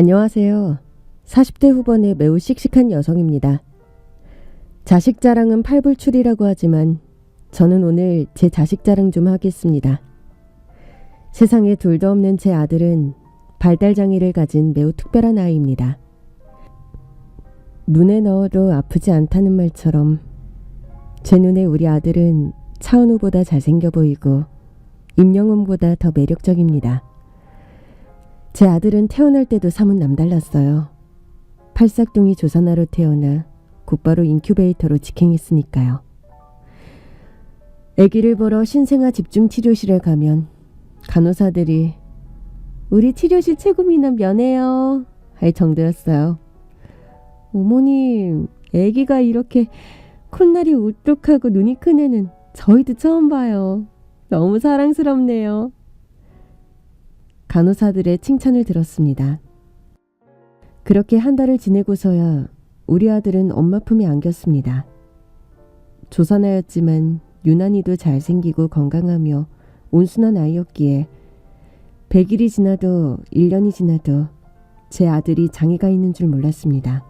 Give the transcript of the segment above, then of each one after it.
안녕하세요. 40대 후반의 매우 씩씩한 여성입니다. 자식 자랑은 팔불출이라고 하지만 저는 오늘 제 자식 자랑 좀 하겠습니다. 세상에 둘도 없는 제 아들은 발달장애를 가진 매우 특별한 아이입니다. 눈에 넣어도 아프지 않다는 말처럼 제 눈에 우리 아들은 차은우보다 잘생겨 보이고 임영웅보다 더 매력적입니다. 제 아들은 태어날 때도 사뭇 남달랐어요. 팔싹둥이 조산아로 태어나 곧바로 인큐베이터로 직행했으니까요. 아기를 보러 신생아 집중치료실에 가면 간호사들이 우리 치료실 최고 미남 면회요 할 정도였어요. 어머님, 아기가 이렇게 콧날이 우뚝하고 눈이 큰 애는 저희도 처음 봐요. 너무 사랑스럽네요. 간호사들의 칭찬을 들었습니다. 그렇게 한 달을 지내고서야 우리 아들은 엄마 품에 안겼습니다. 조산아였지만 유난히도 잘생기고 건강하며 온순한 아이였기에 100일이 지나도 1년이 지나도 제 아들이 장애가 있는 줄 몰랐습니다.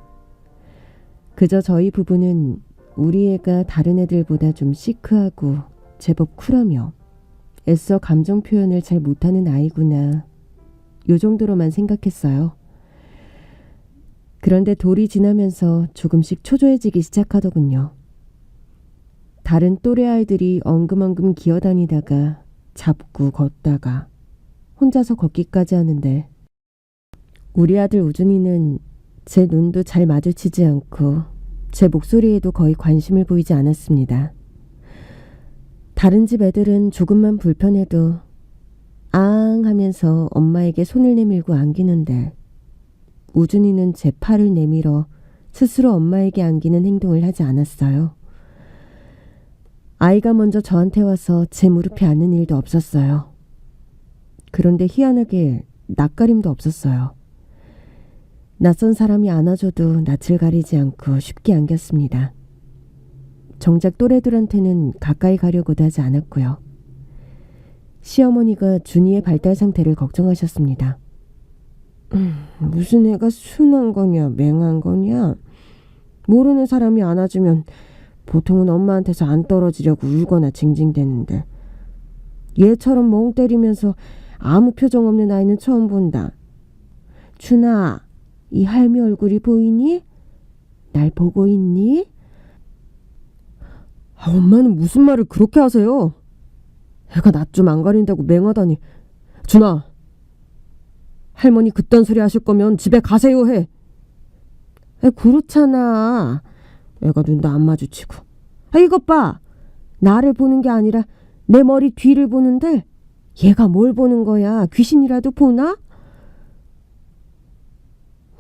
그저 저희 부부는 우리 애가 다른 애들보다 좀 시크하고 제법 쿨하며 애써 감정 표현을 잘 못하는 아이구나, 요 정도로만 생각했어요. 그런데 돌이 지나면서 조금씩 초조해지기 시작하더군요. 다른 또래 아이들이 엉금엉금 기어다니다가 잡고 걷다가 혼자서 걷기까지 하는데 우리 아들 우준이는 제 눈도 잘 마주치지 않고 제 목소리에도 거의 관심을 보이지 않았습니다. 다른 집 애들은 조금만 불편해도 앙 하면서 엄마에게 손을 내밀고 안기는데 우준이는 제 팔을 내밀어 스스로 엄마에게 안기는 행동을 하지 않았어요. 아이가 먼저 저한테 와서 제 무릎에 앉는 일도 없었어요. 그런데 희한하게 낯가림도 없었어요. 낯선 사람이 안아줘도 낯을 가리지 않고 쉽게 안겼습니다. 정작 또래들한테는 가까이 가려고도 하지 않았고요. 시어머니가 준이의 발달 상태를 걱정하셨습니다. 무슨 애가 순한 거냐 맹한 거냐, 모르는 사람이 안아주면 보통은 엄마한테서 안 떨어지려고 울거나 징징대는데 얘처럼 멍 때리면서 아무 표정 없는 아이는 처음 본다. 준아, 이 할미 얼굴이 보이니? 날 보고 있니? 엄마는 무슨 말을 그렇게 하세요? 애가 낯 좀 안 가린다고 맹하다니. 준아, 할머니 그딴 소리 하실 거면 집에 가세요 해. 그렇잖아. 애가 눈도 안 마주치고. 이것 봐. 나를 보는 게 아니라 내 머리 뒤를 보는데 얘가 뭘 보는 거야? 귀신이라도 보나?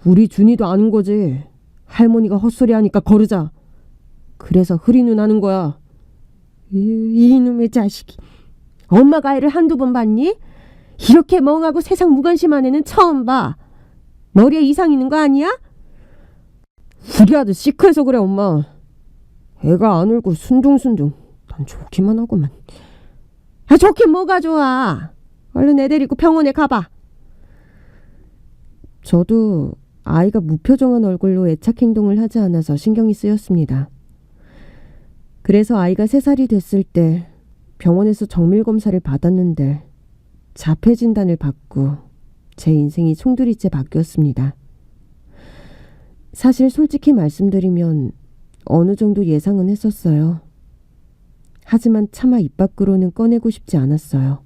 우리 준이도 아는 거지. 할머니가 헛소리 하니까 거르자. 그래서 흐리눈 하는 거야. 이놈의 자식이. 엄마가 애를 한두 번 봤니? 이렇게 멍하고 세상 무관심한 애는 처음 봐. 머리에 이상 있는 거 아니야? 우리 아들 시크해서 그래 엄마. 애가 안 울고 순둥순둥. 난 좋기만 하고만. 좋긴 뭐가 좋아. 얼른 애 데리고 병원에 가봐. 저도 아이가 무표정한 얼굴로 애착 행동을 하지 않아서 신경이 쓰였습니다. 그래서 아이가 3살이 됐을 때 병원에서 정밀검사를 받았는데 자폐 진단을 받고 제 인생이 송두리째 바뀌었습니다. 사실 솔직히 말씀드리면 어느 정도 예상은 했었어요. 하지만 차마 입 밖으로는 꺼내고 싶지 않았어요.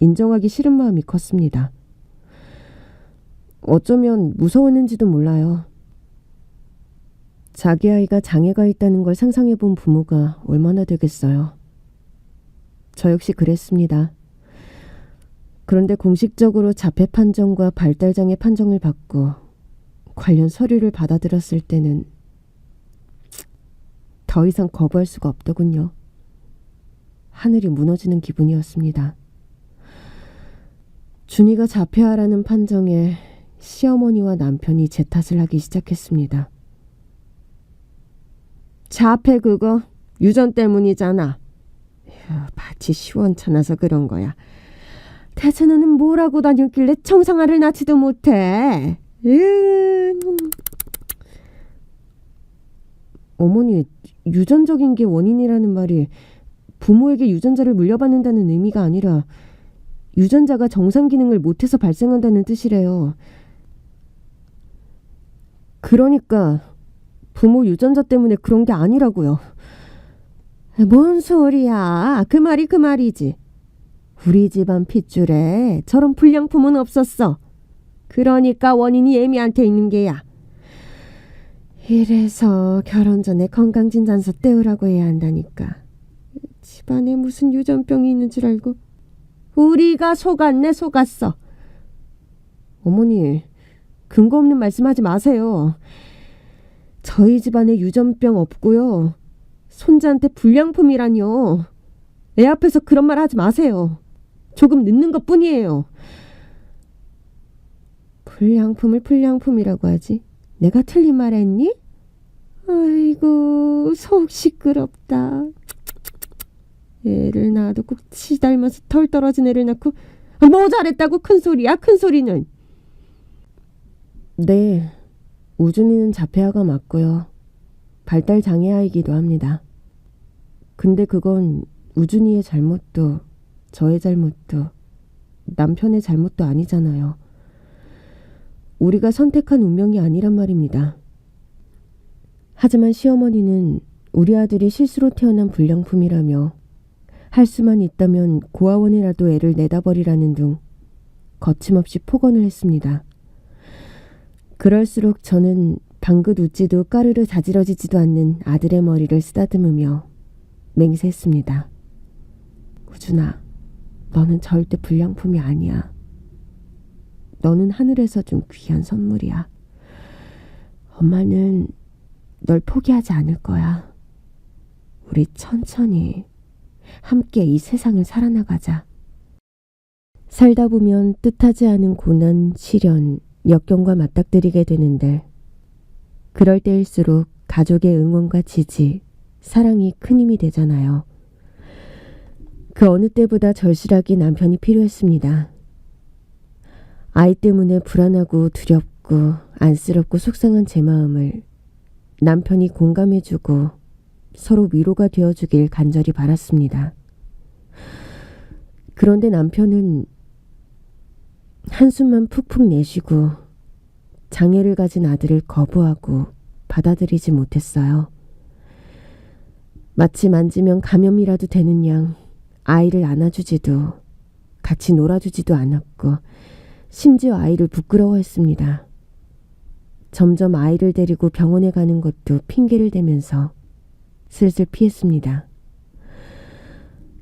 인정하기 싫은 마음이 컸습니다. 어쩌면 무서웠는지도 몰라요. 자기 아이가 장애가 있다는 걸 상상해본 부모가 얼마나 되겠어요. 저 역시 그랬습니다. 그런데 공식적으로 자폐 판정과 발달장애 판정을 받고 관련 서류를 받아들었을 때는 더 이상 거부할 수가 없더군요. 하늘이 무너지는 기분이었습니다. 준이가 자폐아라는 판정에 시어머니와 남편이 제 탓을 하기 시작했습니다. 자폐 그거 유전 때문이잖아. 마치 시원찮아서 그런 거야. 대체 너는 뭘 하고 다녔길래 청상아를 낳지도 못해? 어머니, 유전적인 게 원인이라는 말이 부모에게 유전자를 물려받는다는 의미가 아니라 유전자가 정상 기능을 못해서 발생한다는 뜻이래요. 그러니까 부모 유전자 때문에 그런 게 아니라고요. 뭔 소리야. 그 말이 그 말이지. 우리 집안 핏줄에 저런 불량품은 없었어. 그러니까 원인이 애미한테 있는 게야. 이래서 결혼 전에 건강진단서 떼우라고 해야 한다니까. 집안에 무슨 유전병이 있는 줄 알고. 우리가 속았네, 속았어. 어머니, 근거 없는 말씀하지 마세요. 저희 집안에 유전병 없고요. 손자한테 불량품이라뇨. 애 앞에서 그런 말 하지 마세요. 조금 늦는 것뿐이에요. 불량품을 불량품이라고 하지? 내가 틀린 말 했니? 아이고, 속 시끄럽다. 애를 낳아도 치 닮아서 털 떨어진 애를 낳고 뭐 잘했다고 큰 소리야, 큰 소리는. 네, 우준이는 자폐아가 맞고요. 발달 장애아이기도 합니다. 근데 그건 우준이의 잘못도 저의 잘못도 남편의 잘못도 아니잖아요. 우리가 선택한 운명이 아니란 말입니다. 하지만 시어머니는 우리 아들이 실수로 태어난 불량품이라며 할 수만 있다면 고아원이라도 애를 내다버리라는 둥 거침없이 폭언을 했습니다. 그럴수록 저는 방긋 웃지도 까르르 자지러지지도 않는 아들의 머리를 쓰다듬으며 맹세했습니다. 우준아, 너는 절대 불량품이 아니야. 너는 하늘에서 준 귀한 선물이야. 엄마는 널 포기하지 않을 거야. 우리 천천히 함께 이 세상을 살아나가자. 살다 보면 뜻하지 않은 고난, 시련, 역경과 맞닥뜨리게 되는데 그럴 때일수록 가족의 응원과 지지, 사랑이 큰 힘이 되잖아요. 그 어느 때보다 절실하게 남편이 필요했습니다. 아이 때문에 불안하고 두렵고 안쓰럽고 속상한 제 마음을 남편이 공감해주고 서로 위로가 되어주길 간절히 바랐습니다. 그런데 남편은 한숨만 푹푹 내쉬고 장애를 가진 아들을 거부하고 받아들이지 못했어요. 마치 만지면 감염이라도 되는 양 아이를 안아주지도 같이 놀아주지도 않았고 심지어 아이를 부끄러워했습니다. 점점 아이를 데리고 병원에 가는 것도 핑계를 대면서 슬슬 피했습니다.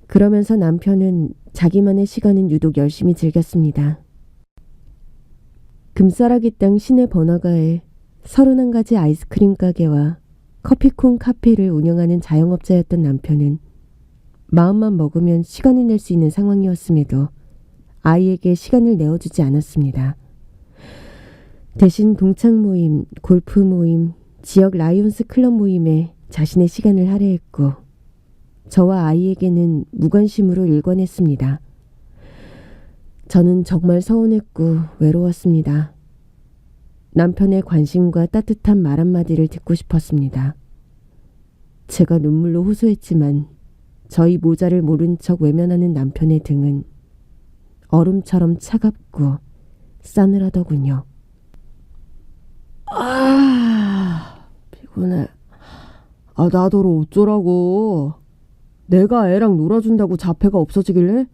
그러면서 남편은 자기만의 시간은 유독 열심히 즐겼습니다. 금싸라기 땅 시내 번화가에 31가지 아이스크림 가게와 커피콩 카페를 운영하는 자영업자였던 남편은 마음만 먹으면 시간을 낼 수 있는 상황이었음에도 아이에게 시간을 내어주지 않았습니다. 대신 동창 모임, 골프 모임, 지역 라이온스 클럽 모임에 자신의 시간을 할애했고 저와 아이에게는 무관심으로 일관했습니다. 저는 정말 서운했고 외로웠습니다. 남편의 관심과 따뜻한 말 한마디를 듣고 싶었습니다. 제가 눈물로 호소했지만 저희 모자를 모른 척 외면하는 남편의 등은 얼음처럼 차갑고 싸늘하더군요. 피곤해. 나더러 어쩌라고. 내가 애랑 놀아준다고 자폐가 없어지길래?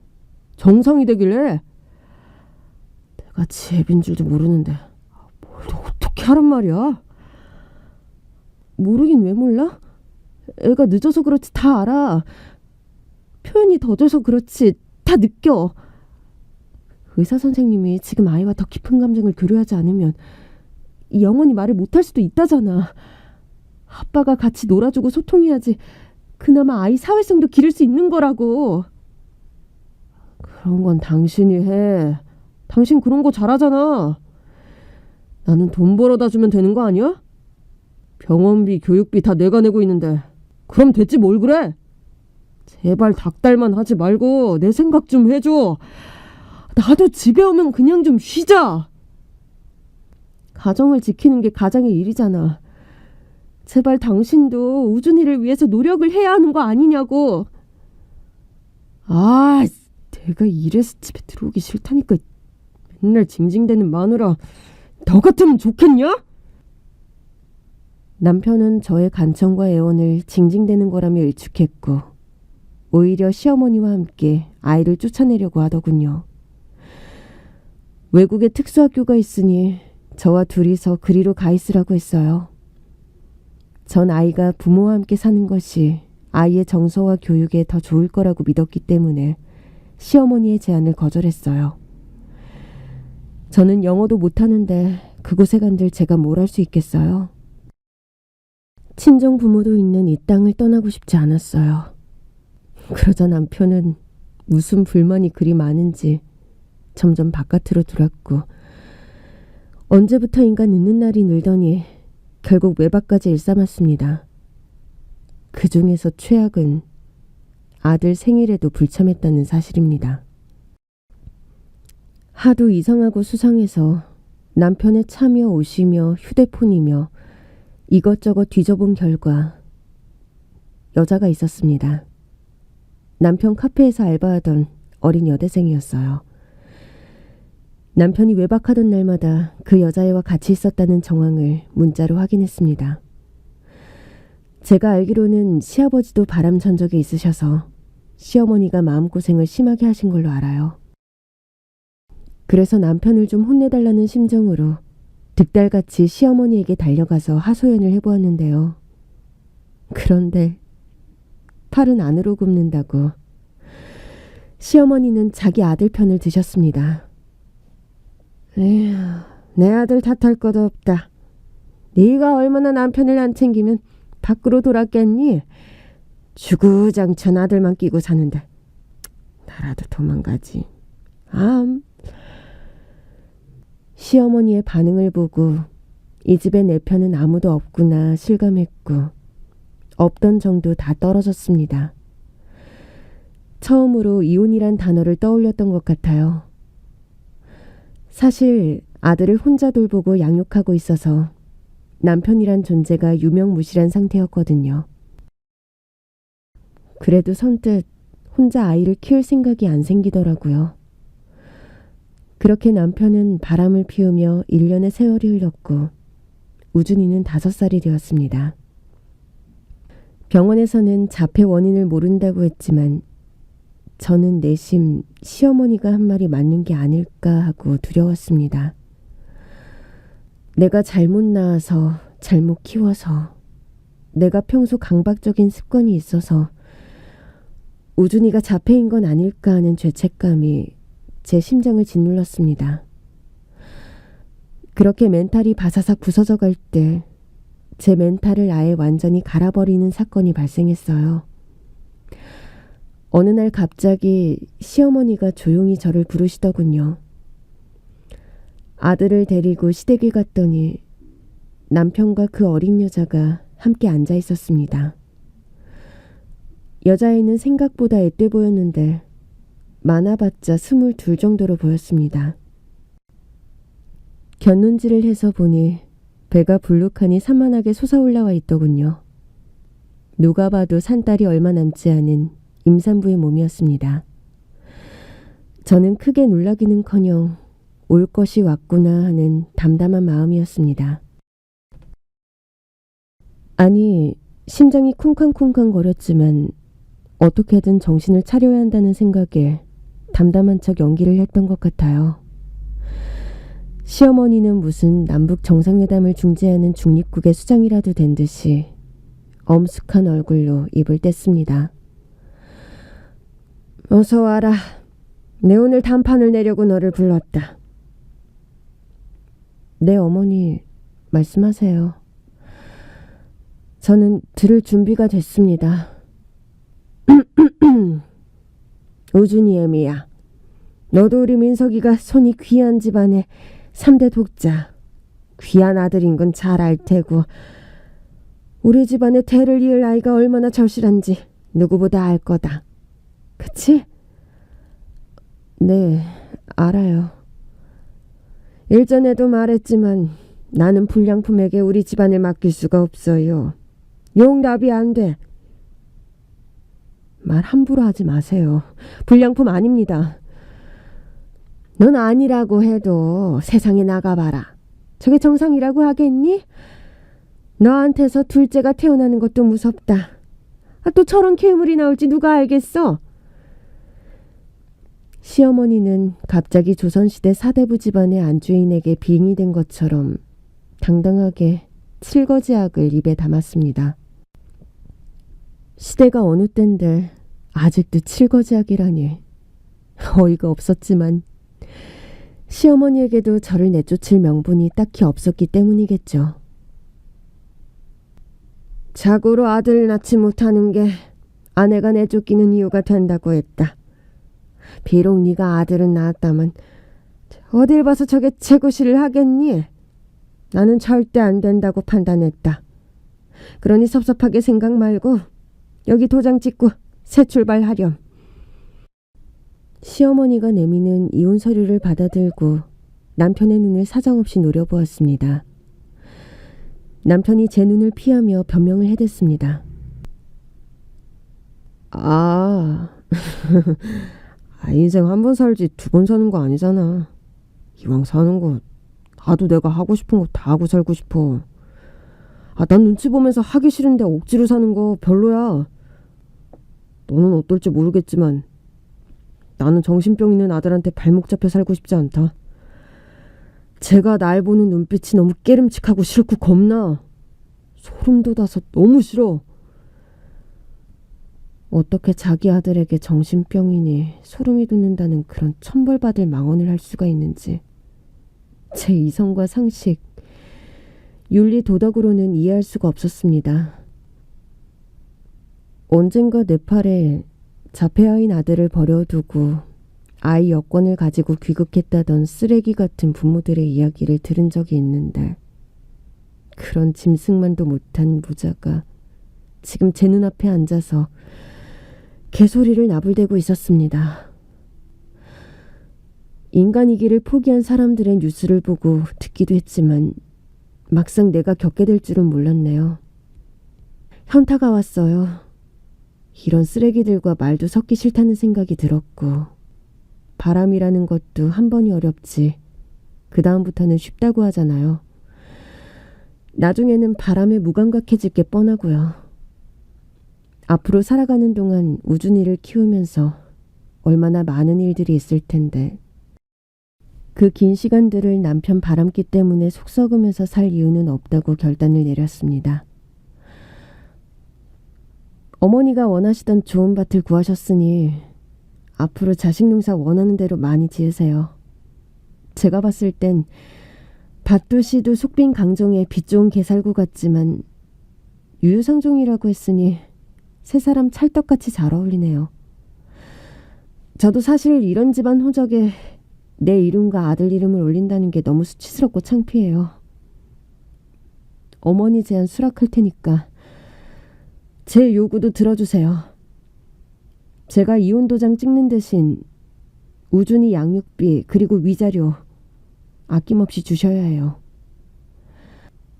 정상이 되길래? 내가 지혜빈 줄도 모르는데 뭘 어떻게 하란 말이야? 모르긴 왜 몰라? 애가 늦어서 그렇지 다 알아. 표현이 더뎌서 그렇지 다 느껴. 의사 선생님이 지금 아이와 더 깊은 감정을 교류하지 않으면 영원히 말을 못할 수도 있다잖아. 아빠가 같이 놀아주고 소통해야지 그나마 아이 사회성도 기를 수 있는 거라고. 그런 건 당신이 해. 당신 그런 거 잘하잖아. 나는 돈 벌어다 주면 되는 거 아니야? 병원비, 교육비 다 내가 내고 있는데 그럼 됐지 뭘 그래? 제발 닭달만 하지 말고 내 생각 좀 해줘. 나도 집에 오면 그냥 좀 쉬자. 가정을 지키는 게 가장의 일이잖아. 제발 당신도 우준이를 위해서 노력을 해야 하는 거 아니냐고. 아, 내가 이래서 집에 들어오기 싫다니까. 맨날 징징대는 마누라 너 같으면 좋겠냐? 남편은 저의 간청과 애원을 징징대는 거라며 일축했고 오히려 시어머니와 함께 아이를 쫓아내려고 하더군요. 외국에 특수학교가 있으니 저와 둘이서 그리로 가 있으라고 했어요. 전 아이가 부모와 함께 사는 것이 아이의 정서와 교육에 더 좋을 거라고 믿었기 때문에 시어머니의 제안을 거절했어요. 저는 영어도 못하는데 그곳에 간들 제가 뭘 할 수 있겠어요? 친정 부모도 있는 이 땅을 떠나고 싶지 않았어요. 그러자 남편은 무슨 불만이 그리 많은지 점점 바깥으로 돌았고 언제부터인가 늦는 날이 늘더니 결국 외박까지 일삼았습니다. 그 중에서 최악은 아들 생일에도 불참했다는 사실입니다. 하도 이상하고 수상해서 남편의 차며 옷이며 휴대폰이며 이것저것 뒤져본 결과 여자가 있었습니다. 남편 카페에서 알바하던 어린 여대생이었어요. 남편이 외박하던 날마다 그 여자애와 같이 있었다는 정황을 문자로 확인했습니다. 제가 알기로는 시아버지도 바람 전 적이 있으셔서 시어머니가 마음고생을 심하게 하신 걸로 알아요. 그래서 남편을 좀 혼내달라는 심정으로 득달같이 시어머니에게 달려가서 하소연을 해보았는데요. 그런데 팔은 안으로 굽는다고 시어머니는 자기 아들 편을 드셨습니다. 에휴, 내 아들 탓할 것도 없다. 네가 얼마나 남편을 안 챙기면 밖으로 돌았겠니? 주구장창 아들만 끼고 사는데 나라도 도망가지. 시어머니의 반응을 보고 이 집에 내 편은 아무도 없구나 실감했고 없던 정도 다 떨어졌습니다. 처음으로 이혼이란 단어를 떠올렸던 것 같아요. 사실 아들을 혼자 돌보고 양육하고 있어서 남편이란 존재가 유명무실한 상태였거든요. 그래도 선뜻 혼자 아이를 키울 생각이 안 생기더라고요. 그렇게 남편은 바람을 피우며 1년의 세월이 흘렀고 우준이는 5살이 되었습니다. 병원에서는 자폐 원인을 모른다고 했지만 저는 내심 시어머니가 한 말이 맞는 게 아닐까 하고 두려웠습니다. 내가 잘못 낳아서 잘못 키워서 내가 평소 강박적인 습관이 있어서 우준이가 자폐인 건 아닐까 하는 죄책감이 제 심장을 짓눌렀습니다. 그렇게 멘탈이 바사삭 부서져 갈 때 제 멘탈을 아예 완전히 갈아버리는 사건이 발생했어요. 어느 날 갑자기 시어머니가 조용히 저를 부르시더군요. 아들을 데리고 시댁에 갔더니 남편과 그 어린 여자가 함께 앉아 있었습니다. 여자애는 생각보다 앳돼 보였는데 많아봤자 22 정도로 보였습니다. 곁눈질을 해서 보니 배가 불룩하니 산만하게 솟아올라와 있더군요. 누가 봐도 산딸이 얼마 남지 않은 임산부의 몸이었습니다. 저는 크게 놀라기는커녕 올 것이 왔구나 하는 담담한 마음이었습니다. 아니, 심장이 쿵쾅쿵쾅 거렸지만 어떻게든 정신을 차려야 한다는 생각에 담담한 척 연기를 했던 것 같아요. 시어머니는 무슨 남북 정상회담을 중재하는 중립국의 수장이라도 된 듯이 엄숙한 얼굴로 입을 뗐습니다. 어서 와라. 내 오늘 단판을 내려고 너를 불렀다. 네, 어머니, 말씀하세요. 저는 들을 준비가 됐습니다. 우준이 애미야. 너도 우리 민석이가 손이 귀한 집안의 3대 독자. 귀한 아들인 건 잘 알 테고 우리 집안의 대를 이을 아이가 얼마나 절실한지 누구보다 알 거다. 그치? 네, 알아요. 일전에도 말했지만 나는 불량품에게 우리 집안을 맡길 수가 없어요. 용납이 안 돼. 말 함부로 하지 마세요. 불량품 아닙니다. 넌 아니라고 해도 세상에 나가봐라. 저게 정상이라고 하겠니? 너한테서 둘째가 태어나는 것도 무섭다. 또 저런 괴물이 나올지 누가 알겠어? 시어머니는 갑자기 조선시대 사대부 집안의 안주인에게 빙의 된 것처럼 당당하게 칠거지악을 입에 담았습니다. 시대가 어느 땐데 아직도 칠거지악이라니. 어이가 없었지만 시어머니에게도 저를 내쫓을 명분이 딱히 없었기 때문이겠죠. 자고로 아들을 낳지 못하는 게 아내가 내쫓기는 이유가 된다고 했다. 비록 네가 아들은 낳았다만 어딜 봐서 저게 제구실을 하겠니? 나는 절대 안 된다고 판단했다. 그러니 섭섭하게 생각 말고 여기 도장 찍고 새 출발하렴. 시어머니가 내미는 이혼 서류를 받아들고 남편의 눈을 사정없이 노려보았습니다. 남편이 제 눈을 피하며 변명을 해댔습니다. 인생 한 번 살지 두 번 사는 거 아니잖아. 이왕 사는 거 나도 내가 하고 싶은 거 다 하고 살고 싶어. 난 눈치 보면서 하기 싫은데 억지로 사는 거 별로야. 너는 어떨지 모르겠지만 나는 정신병 있는 아들한테 발목 잡혀 살고 싶지 않다. 제가 날 보는 눈빛이 너무 깨름칙하고 싫고 겁나. 소름 돋아서 너무 싫어. 어떻게 자기 아들에게 정신병이니 소름이 돋는다는 그런 천벌받을 망언을 할 수가 있는지 제 이성과 상식, 윤리 도덕으로는 이해할 수가 없었습니다. 언젠가 네팔에 자폐아인 아들을 버려두고 아이 여권을 가지고 귀국했다던 쓰레기 같은 부모들의 이야기를 들은 적이 있는데 그런 짐승만도 못한 부자가 지금 제 눈앞에 앉아서 개소리를 나불대고 있었습니다. 인간이기를 포기한 사람들의 뉴스를 보고 듣기도 했지만 막상 내가 겪게 될 줄은 몰랐네요. 현타가 왔어요. 이런 쓰레기들과 말도 섞기 싫다는 생각이 들었고 바람이라는 것도 한 번이 어렵지 그 다음부터는 쉽다고 하잖아요. 나중에는 바람에 무감각해질 게 뻔하고요. 앞으로 살아가는 동안 우준이를 키우면서 얼마나 많은 일들이 있을 텐데 그 긴 시간들을 남편 바람기 때문에 속 썩으면서 살 이유는 없다고 결단을 내렸습니다. 어머니가 원하시던 좋은 밭을 구하셨으니 앞으로 자식 농사 원하는 대로 많이 지으세요. 제가 봤을 땐 밭도 시도 속빈 강정의 빛 좋은 개살구 같지만 유유상종이라고 했으니 세 사람 찰떡같이 잘 어울리네요. 저도 사실 이런 집안 호적에 내 이름과 아들 이름을 올린다는 게 너무 수치스럽고 창피해요. 어머니 제안 수락할 테니까 제 요구도 들어주세요. 제가 이혼 도장 찍는 대신 우준이 양육비 그리고 위자료 아낌없이 주셔야 해요.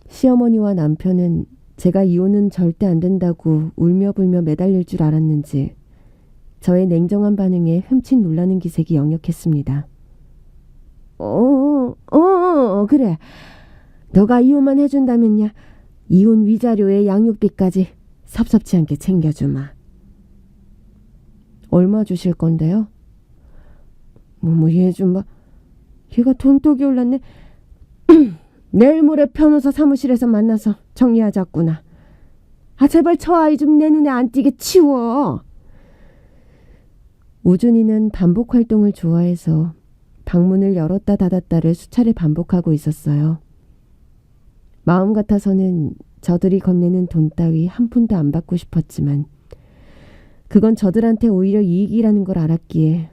시어머니와 남편은 제가 이혼은 절대 안 된다고 울며불며 매달릴 줄 알았는지 저의 냉정한 반응에 흠칫 놀라는 기색이 역력했습니다. 그래. 너가 이혼만 해준다면야 이혼 위자료에 양육비까지 섭섭치 않게 챙겨주마. 얼마 주실 건데요? 얘 좀 봐. 얘가 돈독이 올랐네. 내일 모레 변호사 사무실에서 만나서 정리하자꾸나. 제발 저 아이 좀 내 눈에 안 띄게 치워. 우준이는 반복 활동을 좋아해서 방문을 열었다 닫았다를 수차례 반복하고 있었어요. 마음 같아서는 저들이 건네는 돈 따위 한 푼도 안 받고 싶었지만 그건 저들한테 오히려 이익이라는 걸 알았기에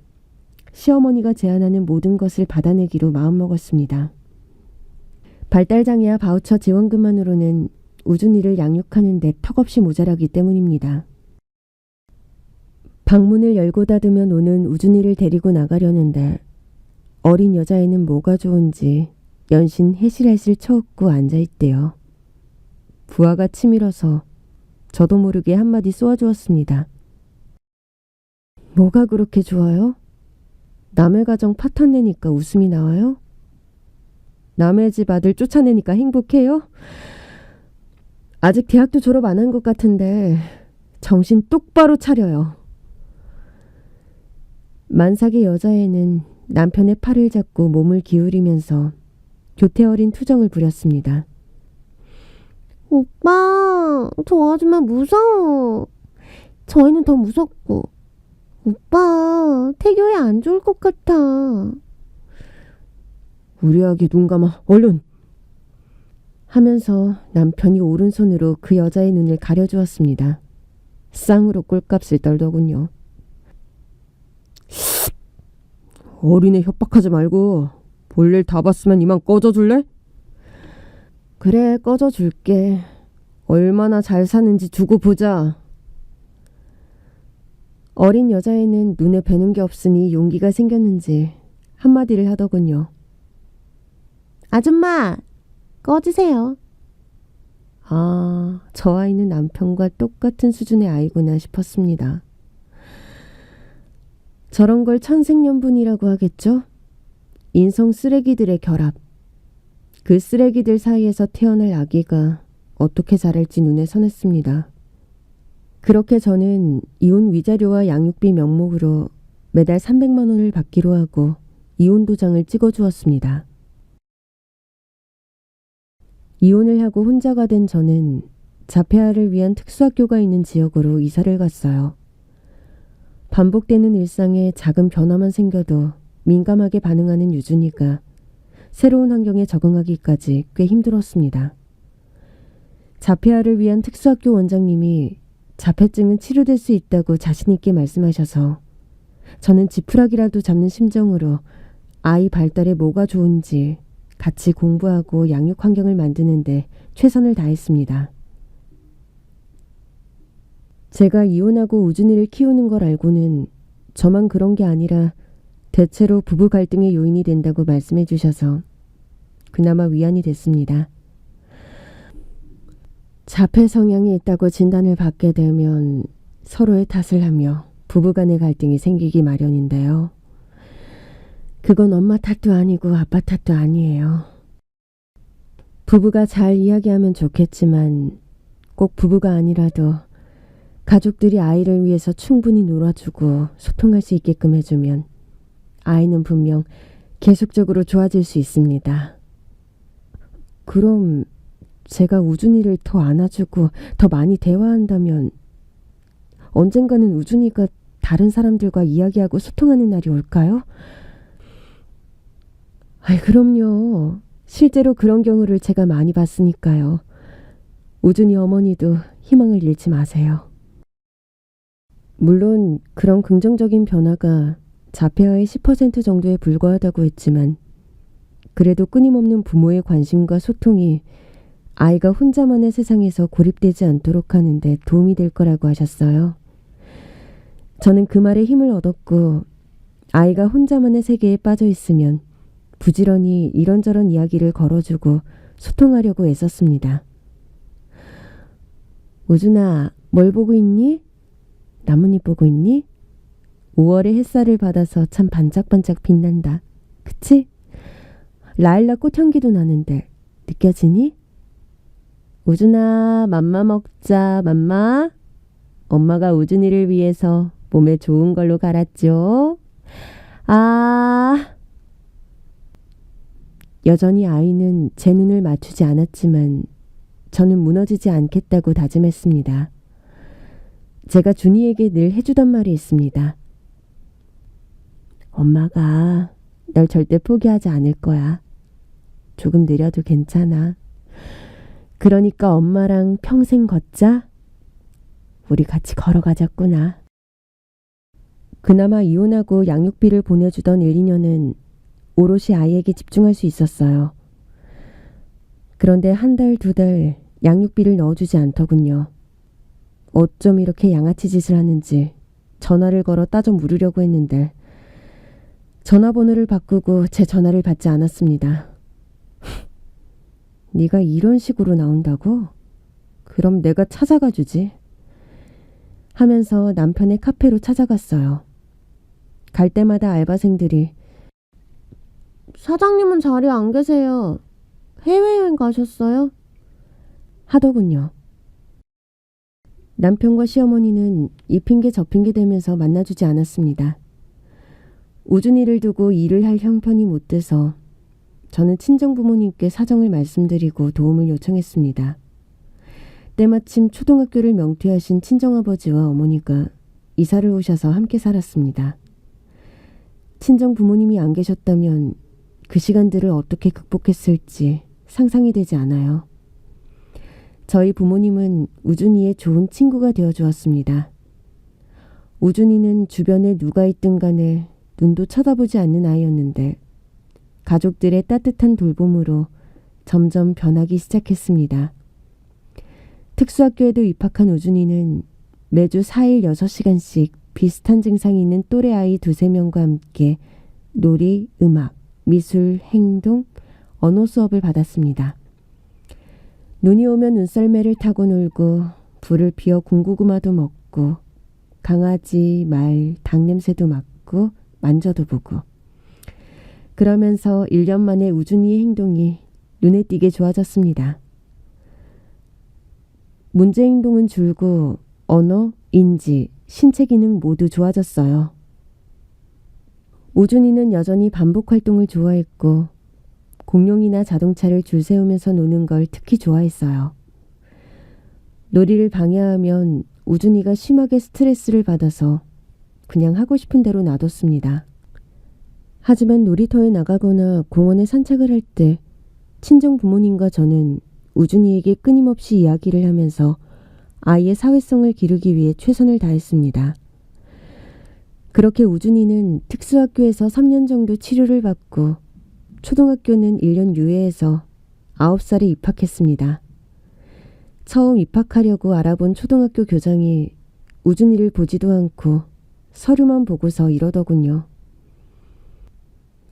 시어머니가 제안하는 모든 것을 받아내기로 마음먹었습니다. 발달장애와 바우처 지원금만으로는 우준이를 양육하는 데 턱없이 모자라기 때문입니다. 방문을 열고 닫으며 노는 우준이를 데리고 나가려는데 어린 여자애는 뭐가 좋은지 연신 해실해실 쳐웃고 앉아있대요. 부하가 치밀어서 저도 모르게 한마디 쏘아주었습니다. 뭐가 그렇게 좋아요? 남의 가정 파탄내니까 웃음이 나와요? 남의 집 아들 쫓아내니까 행복해요? 아직 대학도 졸업 안 한 것 같은데 정신 똑바로 차려요. 만삭의 여자애는 남편의 팔을 잡고 몸을 기울이면서 교태 어린 투정을 부렸습니다. 오빠, 저 아줌마 무서워. 저희는 더 무섭고. 오빠, 태교에 안 좋을 것 같아. 우리 아기 눈 감아, 얼른! 하면서 남편이 오른손으로 그 여자의 눈을 가려주었습니다. 쌍으로 꼴값을 떨더군요. 어린애 협박하지 말고 볼일 다 봤으면 이만 꺼져줄래? 그래, 꺼져줄게. 얼마나 잘 사는지 두고 보자. 어린 여자애는 눈에 뵈는 게 없으니 용기가 생겼는지 한마디를 하더군요. 아줌마, 꺼지세요. 아, 저 아이는 남편과 똑같은 수준의 아이구나 싶었습니다. 저런 걸 천생연분이라고 하겠죠? 인성 쓰레기들의 결합. 그 쓰레기들 사이에서 태어날 아기가 어떻게 자랄지 눈에 선했습니다. 그렇게 저는 이혼 위자료와 양육비 명목으로 매달 300만 원을 받기로 하고 이혼 도장을 찍어주었습니다. 이혼을 하고 혼자가 된 저는 자폐아를 위한 특수학교가 있는 지역으로 이사를 갔어요. 반복되는 일상에 작은 변화만 생겨도 민감하게 반응하는 유준이가 새로운 환경에 적응하기까지 꽤 힘들었습니다. 자폐아를 위한 특수학교 원장님이 자폐증은 치료될 수 있다고 자신 있게 말씀하셔서 저는 지푸라기라도 잡는 심정으로 아이 발달에 뭐가 좋은지 같이 공부하고 양육 환경을 만드는데 최선을 다했습니다. 제가 이혼하고 우준이를 키우는 걸 알고는 저만 그런 게 아니라 대체로 부부 갈등의 요인이 된다고 말씀해 주셔서 그나마 위안이 됐습니다. 자폐 성향이 있다고 진단을 받게 되면 서로의 탓을 하며 부부간의 갈등이 생기기 마련인데요. 그건 엄마 탓도 아니고 아빠 탓도 아니에요. 부부가 잘 이야기하면 좋겠지만 꼭 부부가 아니라도 가족들이 아이를 위해서 충분히 놀아주고 소통할 수 있게끔 해주면 아이는 분명 계속적으로 좋아질 수 있습니다. 그럼 제가 우준이를 더 안아주고 더 많이 대화한다면 언젠가는 우준이가 다른 사람들과 이야기하고 소통하는 날이 올까요? 아이, 그럼요. 실제로 그런 경우를 제가 많이 봤으니까요. 우준이 어머니도 희망을 잃지 마세요. 물론 그런 긍정적인 변화가 자폐아의 10% 정도에 불과하다고 했지만 그래도 끊임없는 부모의 관심과 소통이 아이가 혼자만의 세상에서 고립되지 않도록 하는데 도움이 될 거라고 하셨어요. 저는 그 말에 힘을 얻었고 아이가 혼자만의 세계에 빠져 있으면 부지런히 이런저런 이야기를 걸어주고 소통하려고 애썼습니다. 우준아, 뭘 보고 있니? 나뭇잎 보고 있니? 5월의 햇살을 받아서 참 반짝반짝 빛난다. 그치? 라일락 꽃향기도 나는데 느껴지니? 우준아, 맘마 먹자, 맘마. 엄마가 우준이를 위해서 몸에 좋은 걸로 갈았죠. 아... 여전히 아이는 제 눈을 맞추지 않았지만 저는 무너지지 않겠다고 다짐했습니다. 제가 준이에게 늘 해주던 말이 있습니다. 엄마가 널 절대 포기하지 않을 거야. 조금 느려도 괜찮아. 그러니까 엄마랑 평생 걷자. 우리 같이 걸어가자꾸나. 그나마 이혼하고 양육비를 보내주던 1, 2년은 오롯이 아이에게 집중할 수 있었어요. 그런데 한 달, 두 달 양육비를 넣어주지 않더군요. 어쩜 이렇게 양아치 짓을 하는지 전화를 걸어 따져 물으려고 했는데 전화번호를 바꾸고 제 전화를 받지 않았습니다. 네가 이런 식으로 나온다고? 그럼 내가 찾아가 주지. 하면서 남편의 카페로 찾아갔어요. 갈 때마다 알바생들이 사장님은 자리에 안 계세요. 해외여행 가셨어요? 하더군요. 남편과 시어머니는 이 핑계 저 핑계 대면서 만나주지 않았습니다. 우준이를 두고 일을 할 형편이 못 돼서 저는 친정 부모님께 사정을 말씀드리고 도움을 요청했습니다. 때마침 초등학교를 명퇴하신 친정아버지와 어머니가 이사를 오셔서 함께 살았습니다. 친정 부모님이 안 계셨다면 그 시간들을 어떻게 극복했을지 상상이 되지 않아요. 저희 부모님은 우준이의 좋은 친구가 되어주었습니다. 우준이는 주변에 누가 있든 간에 눈도 쳐다보지 않는 아이였는데 가족들의 따뜻한 돌봄으로 점점 변하기 시작했습니다. 특수학교에도 입학한 우준이는 매주 4일 6시간씩 비슷한 증상이 있는 또래 아이 2~3명과 함께 놀이, 음악, 미술, 행동, 언어 수업을 받았습니다. 눈이 오면 눈썰매를 타고 놀고 불을 피워 군고구마도 먹고 강아지, 말, 닭 냄새도 맡고 만져도 보고 그러면서 1년 만에 우준이의 행동이 눈에 띄게 좋아졌습니다. 문제 행동은 줄고 언어, 인지, 신체 기능 모두 좋아졌어요. 우준이는 여전히 반복 활동을 좋아했고 공룡이나 자동차를 줄 세우면서 노는 걸 특히 좋아했어요. 놀이를 방해하면 우준이가 심하게 스트레스를 받아서 그냥 하고 싶은 대로 놔뒀습니다. 하지만 놀이터에 나가거나 공원에 산책을 할 때 친정 부모님과 저는 우준이에게 끊임없이 이야기를 하면서 아이의 사회성을 기르기 위해 최선을 다했습니다. 그렇게 우준이는 특수학교에서 3년 정도 치료를 받고 초등학교는 1년 유예해서 9살에 입학했습니다. 처음 입학하려고 알아본 초등학교 교장이 우준이를 보지도 않고 서류만 보고서 이러더군요.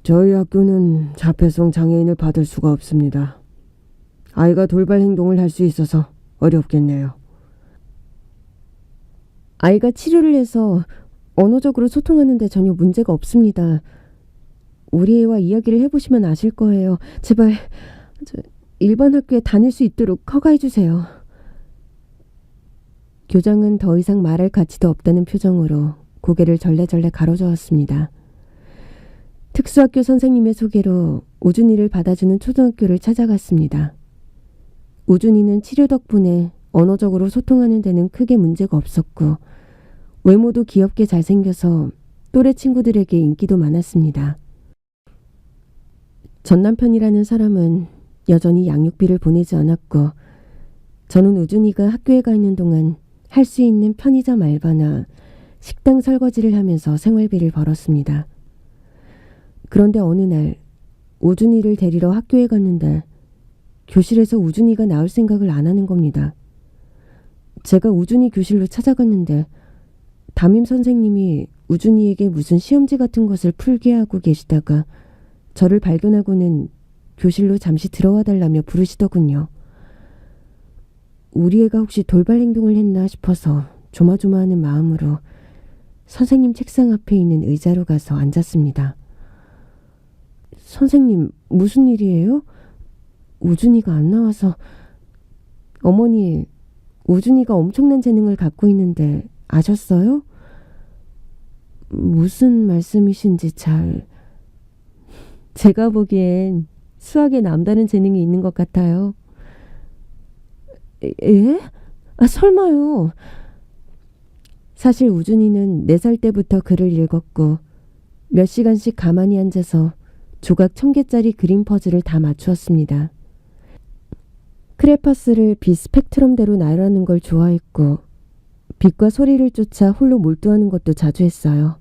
저희 학교는 자폐성 장애인을 받을 수가 없습니다. 아이가 돌발 행동을 할 수 있어서 어렵겠네요. 아이가 치료를 해서 언어적으로 소통하는데 전혀 문제가 없습니다. 우리 애와 이야기를 해보시면 아실 거예요. 제발 일반 학교에 다닐 수 있도록 허가해 주세요. 교장은 더 이상 말할 가치도 없다는 표정으로 고개를 절레절레 가로저었습니다. 특수학교 선생님의 소개로 우준이를 받아주는 초등학교를 찾아갔습니다. 우준이는 치료 덕분에 언어적으로 소통하는 데는 크게 문제가 없었고 외모도 귀엽게 잘생겨서 또래 친구들에게 인기도 많았습니다. 전 남편이라는 사람은 여전히 양육비를 보내지 않았고 저는 우준이가 학교에 가 있는 동안 할 수 있는 편의점 알바나 식당 설거지를 하면서 생활비를 벌었습니다. 그런데 어느 날 우준이를 데리러 학교에 갔는데 교실에서 우준이가 나올 생각을 안 하는 겁니다. 제가 우준이 교실로 찾아갔는데 담임 선생님이 우준이에게 무슨 시험지 같은 것을 풀게 하고 계시다가 저를 발견하고는 교실로 잠시 들어와 달라며 부르시더군요. 우리 애가 혹시 돌발 행동을 했나 싶어서 조마조마하는 마음으로 선생님 책상 앞에 있는 의자로 가서 앉았습니다. 선생님, 무슨 일이에요? 우준이가 안 나와서. 어머니, 우준이가 엄청난 재능을 갖고 있는데 아셨어요? 무슨 말씀이신지 잘... 제가 보기엔 수학에 남다른 재능이 있는 것 같아요. 예? 설마요. 사실 우준이는 4살 때부터 글을 읽었고 몇 시간씩 가만히 앉아서 조각 1000개짜리 그림 퍼즐을 다 맞추었습니다. 크레파스를 빛 스펙트럼대로 나열하는 걸 좋아했고 빛과 소리를 쫓아 홀로 몰두하는 것도 자주 했어요.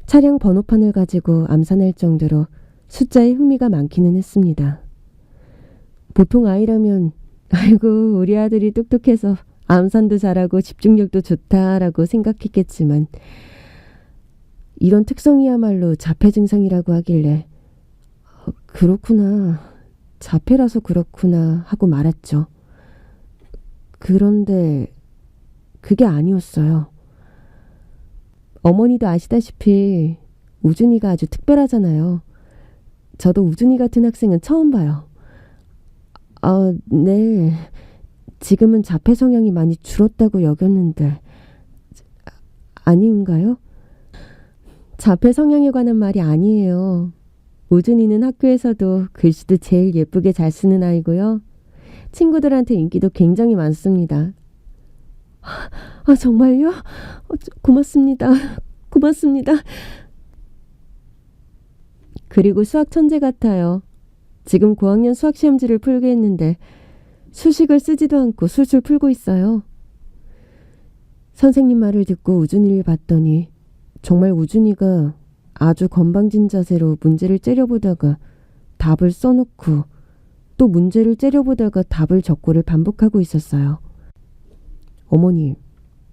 차량 번호판을 가지고 암산할 정도로 숫자에 흥미가 많기는 했습니다. 보통 아이라면 아이고 우리 아들이 똑똑해서 암산도 잘하고 집중력도 좋다라고 생각했겠지만 이런 특성이야말로 자폐 증상이라고 하길래 그렇구나. 자폐라서 그렇구나 하고 말았죠. 그런데 그게 아니었어요. 어머니도 아시다시피 우준이가 아주 특별하잖아요. 저도 우준이 같은 학생은 처음 봐요. 네. 지금은 자폐 성향이 많이 줄었다고 여겼는데 아닌가요? 자폐 성향에 관한 말이 아니에요. 우준이는 학교에서도 글씨도 제일 예쁘게 잘 쓰는 아이고요. 친구들한테 인기도 굉장히 많습니다. 정말요? 고맙습니다. 고맙습니다. 그리고 수학 천재 같아요. 지금 고학년 수학 시험지를 풀게 했는데 수식을 쓰지도 않고 술술 풀고 있어요. 선생님 말을 듣고 우준이를 봤더니 정말 우준이가 아주 건방진 자세로 문제를 째려보다가 답을 써놓고 또 문제를 째려보다가 답을 적고를 반복하고 있었어요. 어머니,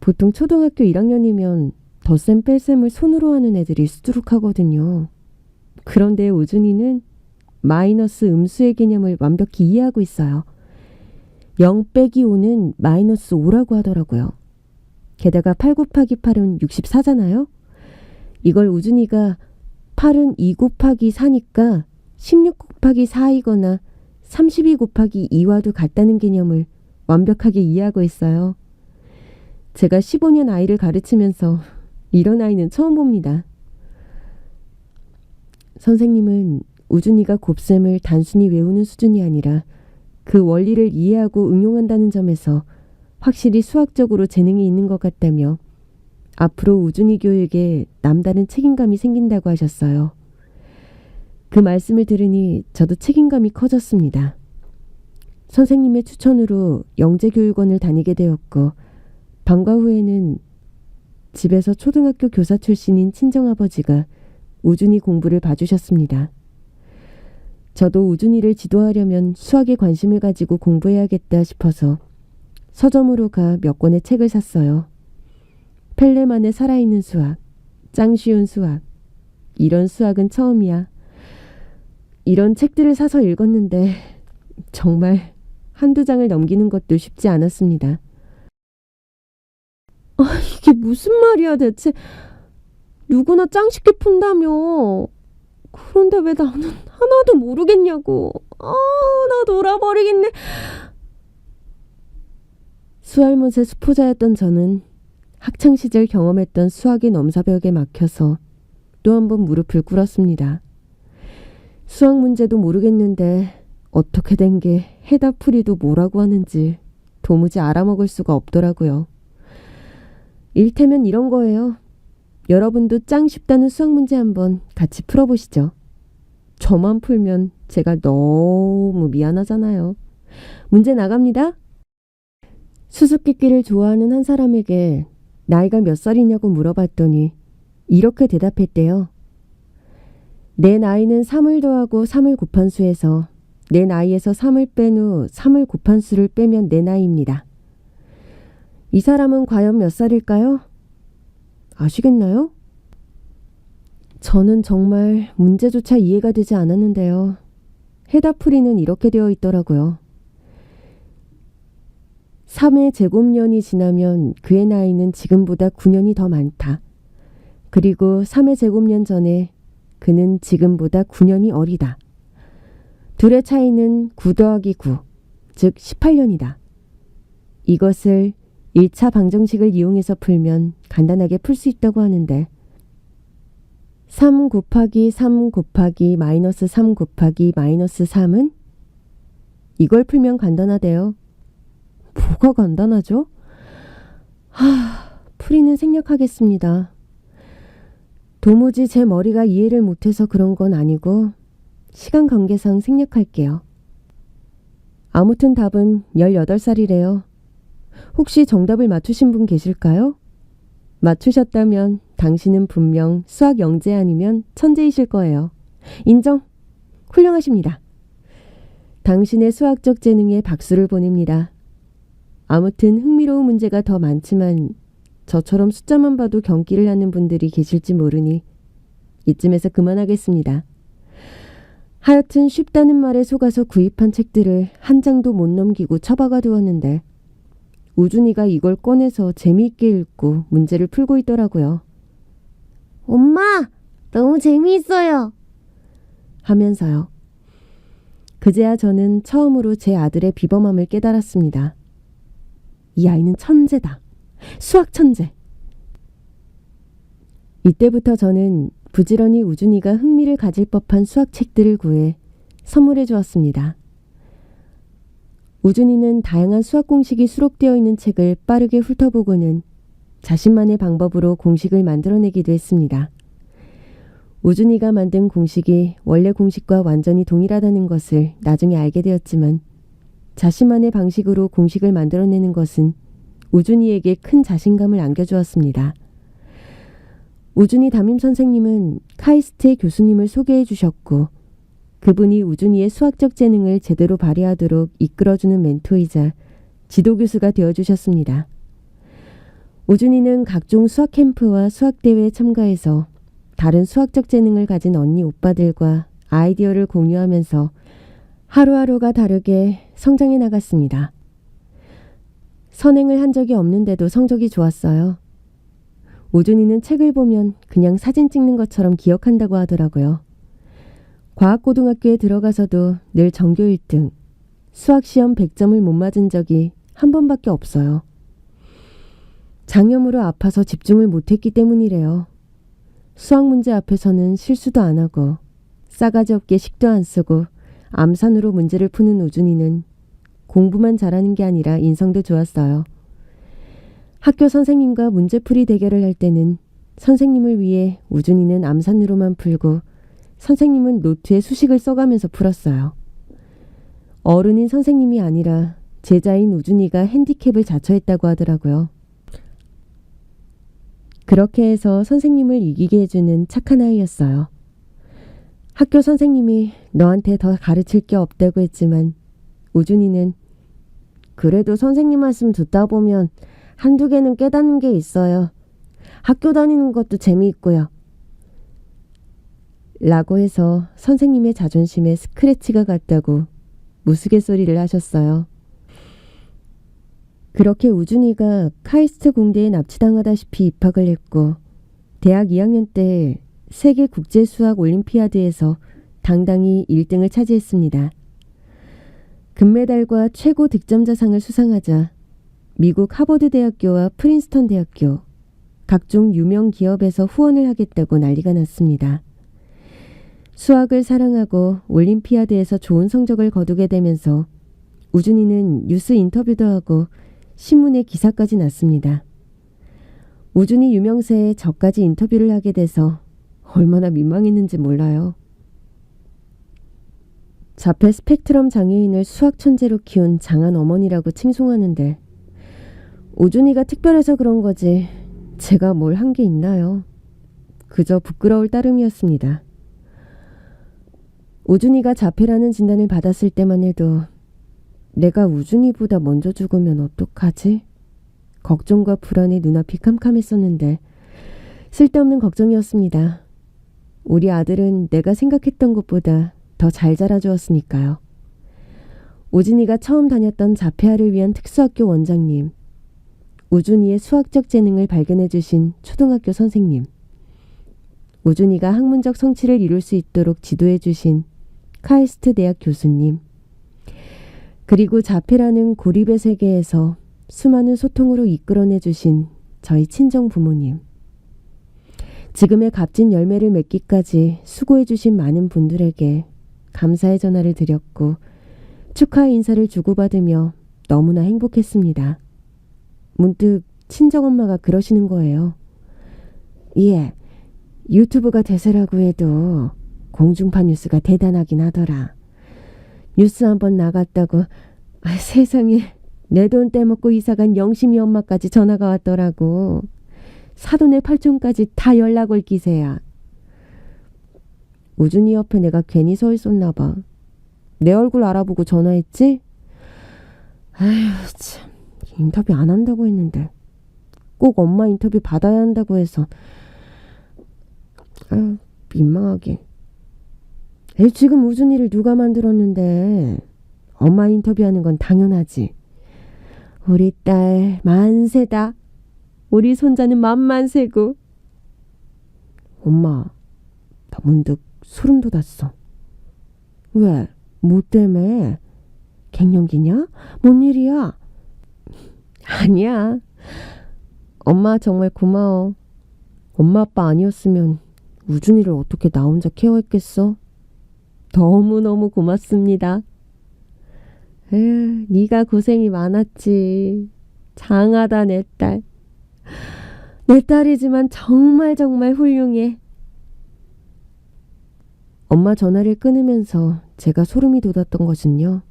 보통 초등학교 1학년이면 덧셈 뺄셈을 손으로 하는 애들이 수두룩하거든요. 그런데 우준이는 마이너스 음수의 개념을 완벽히 이해하고 있어요. 0 빼기 5는 마이너스 5라고 하더라고요. 게다가 8 곱하기 8은 64잖아요. 이걸 우준이가 8은 2 곱하기 4니까 16 곱하기 4이거나 32 곱하기 2와도 같다는 개념을 완벽하게 이해하고 있어요. 제가 15년 아이를 가르치면서 이런 아이는 처음 봅니다. 선생님은 우준이가 곱셈을 단순히 외우는 수준이 아니라 그 원리를 이해하고 응용한다는 점에서 확실히 수학적으로 재능이 있는 것 같다며 앞으로 우준이 교육에 남다른 책임감이 생긴다고 하셨어요. 그 말씀을 들으니 저도 책임감이 커졌습니다. 선생님의 추천으로 영재교육원을 다니게 되었고 방과 후에는 집에서 초등학교 교사 출신인 친정아버지가 우준이 공부를 봐주셨습니다. 저도 우준이를 지도하려면 수학에 관심을 가지고 공부해야겠다 싶어서 서점으로 가 몇 권의 책을 샀어요. 펠레만의 살아있는 수학, 짱 쉬운 수학, 이런 수학은 처음이야. 이런 책들을 사서 읽었는데 정말 한두 장을 넘기는 것도 쉽지 않았습니다. 이게 무슨 말이야 대체. 누구나 짱 쉽게 푼다며. 그런데 왜 나는 하나도 모르겠냐고. 나 놀아버리겠네. 수알못의 수포자였던 저는 학창시절 경험했던 수학의 넘사벽에 막혀서 또 한 번 무릎을 꿇었습니다. 수학 문제도 모르겠는데 어떻게 된 게 해답풀이도 뭐라고 하는지 도무지 알아먹을 수가 없더라고요. 일테면 이런 거예요. 여러분도 짱 쉽다는 수학 문제 한번 같이 풀어보시죠. 저만 풀면 제가 너무 미안하잖아요. 문제 나갑니다. 수수께끼를 좋아하는 한 사람에게 나이가 몇 살이냐고 물어봤더니 이렇게 대답했대요. 내 나이는 3을 더하고 3을 곱한 수에서 내 나이에서 3을 뺀 후 3을 곱한 수를 빼면 내 나이입니다. 이 사람은 과연 몇 살일까요? 아시겠나요? 저는 정말 문제조차 이해가 되지 않았는데요. 해답풀이는 이렇게 되어 있더라고요. 3의 제곱년이 지나면 그의 나이는 지금보다 9년이 더 많다. 그리고 3의 제곱년 전에 그는 지금보다 9년이 어리다. 둘의 차이는 9 더하기 9, 즉 18년이다. 이것을 1차 방정식을 이용해서 풀면 간단하게 풀 수 있다고 하는데 3 곱하기 3 곱하기 마이너스 3 곱하기 마이너스 3은? 이걸 풀면 간단하대요. 뭐가 간단하죠? 풀이는 생략하겠습니다. 도무지 제 머리가 이해를 못해서 그런 건 아니고 시간 관계상 생략할게요. 아무튼 답은 18살이래요. 혹시 정답을 맞추신 분 계실까요? 맞추셨다면 당신은 분명 수학 영재 아니면 천재이실 거예요. 인정! 훌륭하십니다. 당신의 수학적 재능에 박수를 보냅니다. 아무튼 흥미로운 문제가 더 많지만 저처럼 숫자만 봐도 경기를 하는 분들이 계실지 모르니 이쯤에서 그만하겠습니다. 하여튼 쉽다는 말에 속아서 구입한 책들을 한 장도 못 넘기고 처박아 두었는데 우준이가 이걸 꺼내서 재미있게 읽고 문제를 풀고 있더라고요. 엄마, 너무 재미있어요. 하면서요. 그제야 저는 처음으로 제 아들의 비범함을 깨달았습니다. 이 아이는 천재다. 수학 천재. 이때부터 저는 부지런히 우준이가 흥미를 가질 법한 수학책들을 구해 선물해 주었습니다. 우준이는 다양한 수학 공식이 수록되어 있는 책을 빠르게 훑어보고는 자신만의 방법으로 공식을 만들어내기도 했습니다. 우준이가 만든 공식이 원래 공식과 완전히 동일하다는 것을 나중에 알게 되었지만 자신만의 방식으로 공식을 만들어내는 것은 우준이에게 큰 자신감을 안겨주었습니다. 우준이 담임선생님은 카이스트의 교수님을 소개해 주셨고 그분이 우준이의 수학적 재능을 제대로 발휘하도록 이끌어주는 멘토이자 지도교수가 되어주셨습니다. 우준이는 각종 수학 캠프와 수학대회에 참가해서 다른 수학적 재능을 가진 언니 오빠들과 아이디어를 공유하면서 하루하루가 다르게 성장해 나갔습니다. 선행을 한 적이 없는데도 성적이 좋았어요. 우준이는 책을 보면 그냥 사진 찍는 것처럼 기억한다고 하더라고요. 과학고등학교에 들어가서도 늘 전교 1등, 수학시험 100점을 못 맞은 적이 한 번밖에 없어요. 장염으로 아파서 집중을 못했기 때문이래요. 수학 문제 앞에서는 실수도 안 하고 싸가지 없게 식도 안 쓰고 암산으로 문제를 푸는 우준이는 공부만 잘하는 게 아니라 인성도 좋았어요. 학교 선생님과 문제풀이 대결을 할 때는 선생님을 위해 우준이는 암산으로만 풀고 선생님은 노트에 수식을 써가면서 풀었어요. 어른인 선생님이 아니라 제자인 우준이가 핸디캡을 자처했다고 하더라고요. 그렇게 해서 선생님을 이기게 해주는 착한 아이였어요. 학교 선생님이 너한테 더 가르칠 게 없다고 했지만 우준이는 그래도 선생님 말씀 듣다 보면 한두 개는 깨닫는 게 있어요. 학교 다니는 것도 재미있고요. 라고 해서 선생님의 자존심에 스크래치가 갔다고 무스갯소리를 하셨어요. 그렇게 우준이가 카이스트 공대에 납치당하다시피 입학을 했고 대학 2학년 때 세계 국제수학 올림피아드에서 당당히 1등을 차지했습니다. 금메달과 최고 득점자상을 수상하자 미국 하버드 대학교와 프린스턴 대학교, 각종 유명 기업에서 후원을 하겠다고 난리가 났습니다. 수학을 사랑하고 올림피아드에서 좋은 성적을 거두게 되면서 우준이는 뉴스 인터뷰도 하고 신문에 기사까지 났습니다. 우준이 유명세에 저까지 인터뷰를 하게 돼서 얼마나 민망했는지 몰라요. 자폐 스펙트럼 장애인을 수학 천재로 키운 장한 어머니라고 칭송하는데 우준이가 특별해서 그런 거지 제가 뭘 한 게 있나요? 그저 부끄러울 따름이었습니다. 우준이가 자폐라는 진단을 받았을 때만 해도 내가 우준이보다 먼저 죽으면 어떡하지? 걱정과 불안에 눈앞이 캄캄했었는데 쓸데없는 걱정이었습니다. 우리 아들은 내가 생각했던 것보다 더 잘 자라주었으니까요. 우준이가 처음 다녔던 자폐아를 위한 특수학교 원장님, 우준이의 수학적 재능을 발견해 주신 초등학교 선생님, 우준이가 학문적 성취를 이룰 수 있도록 지도해 주신 카이스트 대학 교수님, 그리고 자폐라는 고립의 세계에서 수많은 소통으로 이끌어내 주신 저희 친정 부모님, 지금의 값진 열매를 맺기까지 수고해 주신 많은 분들에게 감사의 전화를 드렸고 축하의 인사를 주고받으며 너무나 행복했습니다. 문득 친정엄마가 그러시는 거예요. 예, 유튜브가 대세라고 해도 공중파 뉴스가 대단하긴 하더라. 뉴스 한번 나갔다고 세상에 내 돈 떼먹고 이사간 영심이 엄마까지 전화가 왔더라고. 사돈의 팔촌까지 다 연락 올 기세야. 우준이 옆에 내가 괜히 서 있었나 봐. 내 얼굴 알아보고 전화했지? 아휴 참, 인터뷰 안 한다고 했는데 꼭 엄마 인터뷰 받아야 한다고 해서 민망하게. 지금 우준이를 누가 만들었는데. 엄마 인터뷰하는 건 당연하지. 우리 딸 만세다. 우리 손자는 만만세고. 엄마, 나 문득 소름 돋았어. 왜? 뭐 때문에? 갱년기냐? 뭔 일이야? 아니야. 엄마 정말 고마워. 엄마 아빠 아니었으면 우준이를 어떻게 나 혼자 케어했겠어? 너무너무 고맙습니다. 네가 고생이 많았지. 장하다 내 딸. 내 딸이지만 정말 정말 훌륭해. 엄마 전화를 끊으면서 제가 소름이 돋았던 것은요.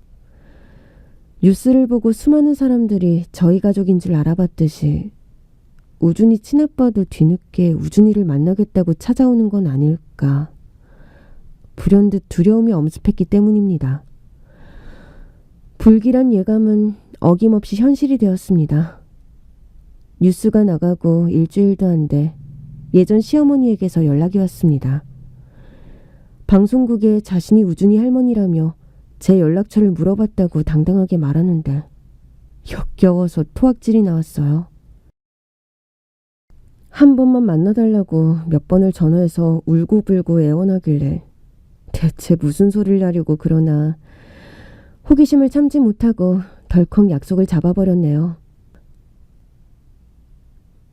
뉴스를 보고 수많은 사람들이 저희 가족인 줄 알아봤듯이 우준이 친아빠도 뒤늦게 우준이를 만나겠다고 찾아오는 건 아닐까. 불현듯 두려움이 엄습했기 때문입니다. 불길한 예감은 어김없이 현실이 되었습니다. 뉴스가 나가고 일주일도 안 돼 예전 시어머니에게서 연락이 왔습니다. 방송국에 자신이 우준이 할머니라며 제 연락처를 물어봤다고 당당하게 말하는데 역겨워서 토악질이 나왔어요. 한 번만 만나달라고 몇 번을 전화해서 울고불고 애원하길래 대체 무슨 소리를 하려고 그러나 호기심을 참지 못하고 덜컥 약속을 잡아버렸네요.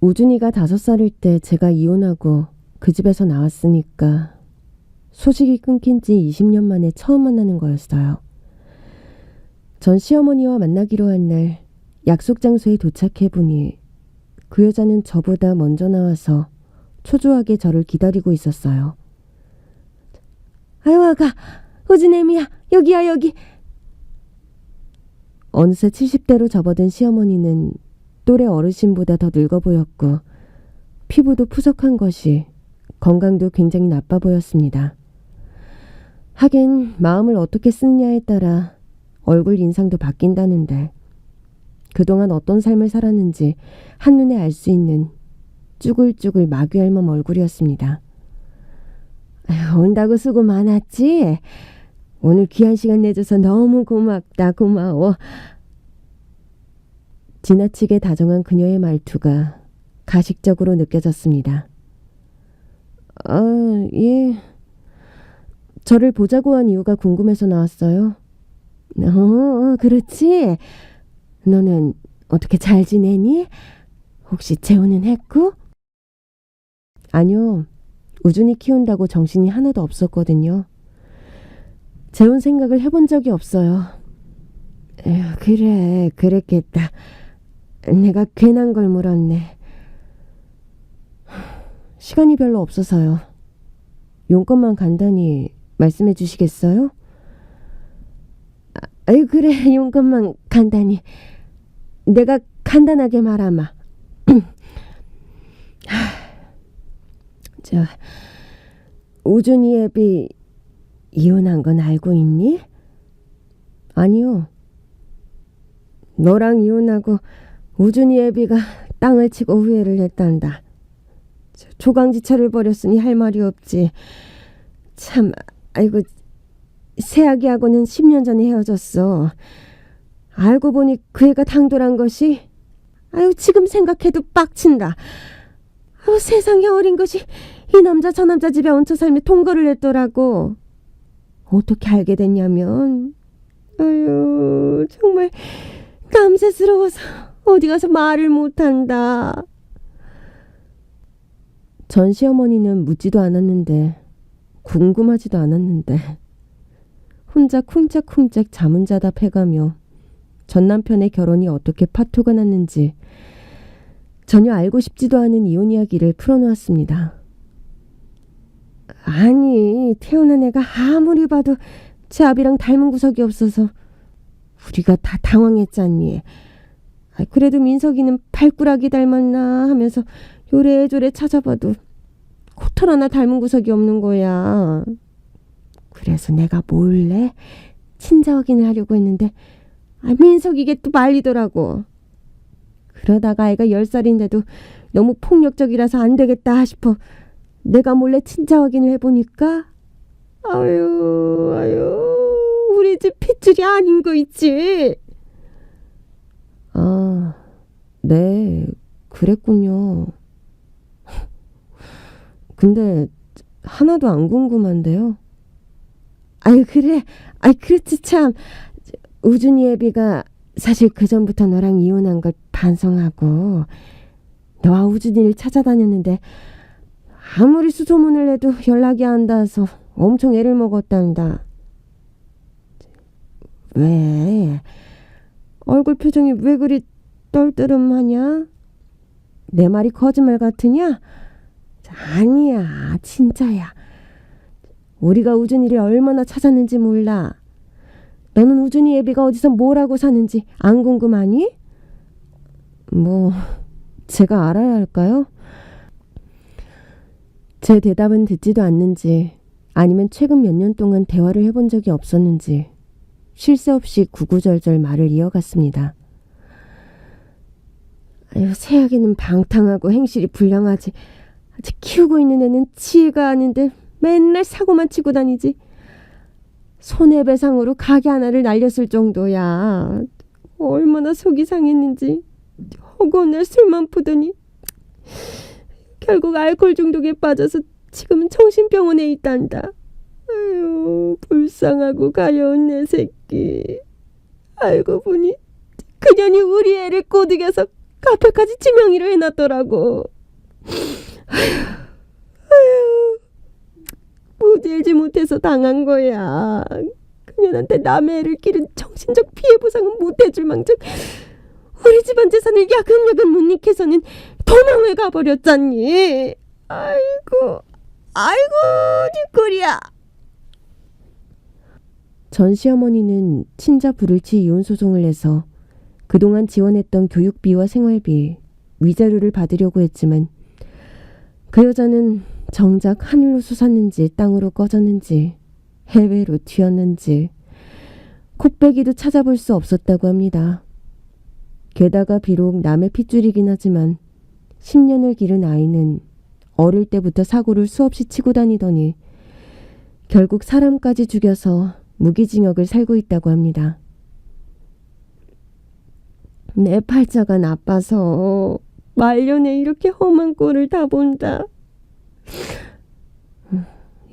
우준이가 5살일 때 제가 이혼하고 그 집에서 나왔으니까 소식이 끊긴 지 20년 만에 처음 만나는 거였어요. 전 시어머니와 만나기로 한 날 약속 장소에 도착해보니 그 여자는 저보다 먼저 나와서 초조하게 저를 기다리고 있었어요. 아유 아가, 우진애미야, 여기야 여기. 어느새 70대로 접어든 시어머니는 또래 어르신보다 더 늙어 보였고 피부도 푸석한 것이 건강도 굉장히 나빠 보였습니다. 하긴 마음을 어떻게 쓰느냐에 따라 얼굴 인상도 바뀐다는데 그동안 어떤 삶을 살았는지 한눈에 알 수 있는 쭈글쭈글 마귀 할멈 얼굴이었습니다. 온다고 수고 많았지? 오늘 귀한 시간 내줘서 너무 고맙다. 고마워. 지나치게 다정한 그녀의 말투가 가식적으로 느껴졌습니다. 예. 저를 보자고 한 이유가 궁금해서 나왔어요. 그렇지. 너는 어떻게 잘 지내니? 혹시 재혼은 했고? 아니요. 우준이 키운다고 정신이 하나도 없었거든요. 재혼 생각을 해본 적이 없어요. 그래, 그랬겠다. 내가 괜한 걸 물었네. 시간이 별로 없어서요. 용건만 간단히 말씀해 주시겠어요? 그래, 용건만 간단히. 내가 간단하게 말하마. 우준이 애비 이혼한 건 알고 있니? 아니요. 너랑 이혼하고 우준이 애비가 땅을 치고 후회를 했단다. 조강지처를 버렸으니 할 말이 없지. 참, 아이고, 새아기하고는 10년 전에 헤어졌어. 알고 보니 그 애가 당돌한 것이, 지금 생각해도 빡친다. 세상에 어린 것이 이 남자 저 남자 집에 얹혀 살며 통거를 했더라고. 어떻게 알게 됐냐면, 정말 남새스러워서 어디 가서 말을 못한다. 전 시어머니는 묻지도 않았는데 궁금하지도 않았는데 혼자 쿵짝쿵짝 잠은 자다 패가며 전 남편의 결혼이 어떻게 파토가 났는지 전혀 알고 싶지도 않은 이혼 이야기를 풀어놓았습니다. 아니, 태어난 애가 아무리 봐도 제 아비랑 닮은 구석이 없어서 우리가 다 당황했잖니. 그래도 민석이는 발꾸라기 닮았나 하면서 요래조래 찾아봐도 코털 하나 닮은 구석이 없는 거야. 그래서 내가 몰래 친자 확인을 하려고 했는데 민석이게 또 말리더라고. 그러다가 애가 10살인데도 너무 폭력적이라서 안 되겠다 싶어 내가 몰래 친자 확인을 해보니까 우리 집 핏줄이 아닌 거 있지. 아, 네, 그랬군요. 근데 하나도 안 궁금한데요. 그래. 그렇지 참. 우준이 애비가 사실 그전부터 너랑 이혼한 걸 반성하고 너와 우준이를 찾아다녔는데 아무리 수소문을 해도 연락이 안 닿아서 엄청 애를 먹었단다. 왜? 얼굴 표정이 왜 그리 떨떠름하냐? 내 말이 거짓말 같으냐? 아니야, 진짜야. 우리가 우준이를 얼마나 찾았는지 몰라. 너는 우준이 애비가 어디서 뭐라고 사는지 안 궁금하니? 뭐 제가 알아야 할까요? 제 대답은 듣지도 않는지 아니면 최근 몇 년 동안 대화를 해본 적이 없었는지 쉴 새 없이 구구절절 말을 이어갔습니다. 새아기는 방탕하고 행실이 불량하지. 아직 키우고 있는 애는 치가 아닌데 맨날 사고만 치고 다니지. 손해배상으로 가게 하나를 날렸을 정도야. 얼마나 속이 상했는지. 허구날 술만 푸더니 결국 알코올 중독에 빠져서 지금은 정신병원에 있단다. 불쌍하고 가여운 내 새끼. 알고 보니 그년이 우리 애를 꼬드겨서 카페까지 지명이로 해놨더라고. 무질지 못해서 당한 거야. 그년한테 남의 애를 기른 정신적 피해 보상은 못해줄 망정 우리 집안 재산을 야금야금 못 익혀서는 도망을 가버렸잖니. 아이고 뒷골이야. 전 시어머니는 친자 불을치 이혼 소송을 내서 그동안 지원했던 교육비와 생활비, 위자료를 받으려고 했지만 그 여자는 정작 하늘로 솟았는지 땅으로 꺼졌는지 해외로 튀었는지 콧배기도 찾아볼 수 없었다고 합니다. 게다가 비록 남의 핏줄이긴 하지만 10년을 기른 아이는 어릴 때부터 사고를 수없이 치고 다니더니 결국 사람까지 죽여서 무기징역을 살고 있다고 합니다. 내 팔자가 나빠서 말년에 이렇게 험한 꼴을 다 본다.